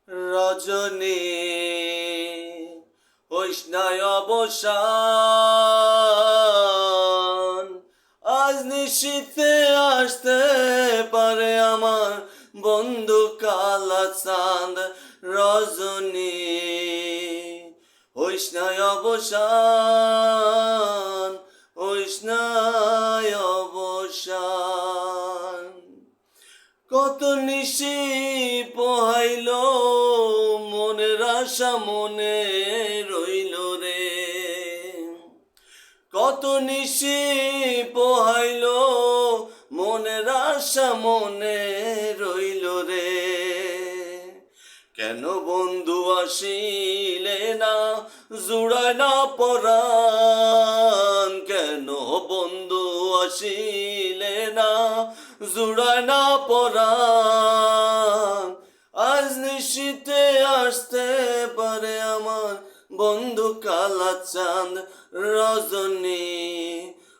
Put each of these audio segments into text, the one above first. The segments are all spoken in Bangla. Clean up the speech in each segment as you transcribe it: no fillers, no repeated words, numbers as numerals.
রজনী হইস নাই অবসান, আজ নিশীথে আসতে পারে আমার বন্ধু কালা চাঁদ। রজনী হইস নাই অবসান, হইস নাই অবসান। কত নিশি পোহাইল মনের আশা মনে রইল রে, কত নিশি পোহাইল মনের আশা মনে রইল রে। কেন বন্ধু আসিলে না জুড়ায় না পরাণ, কেন বন্ধু আসিলে না জুড়ায় না পরাণ। আজ নিশীথে আসতে পারে আমার বন্ধু কালা চাঁদ। রজনী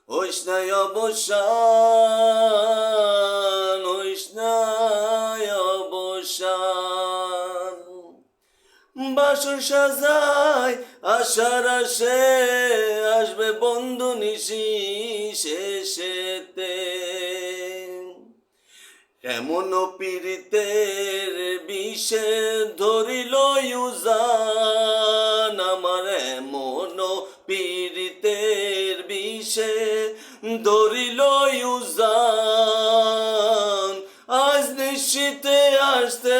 হইস নাই অবসান, হইস নাই অবসান। বাসর সাজায় আশার আসে আসবে বন্ধু নিশি শেষেতে। এমন পীড়িতের বিষে ধরিল ইউজান আমার, এমন পীড়িতের বিষে ধরিল ইউজান। আজ নিশীথে আসতে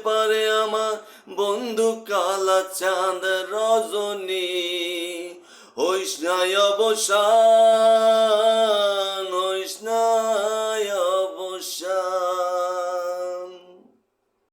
পারে আমার বন্ধু কালা চাঁদ। রজনী হইস নাই অবসান, হইস নাই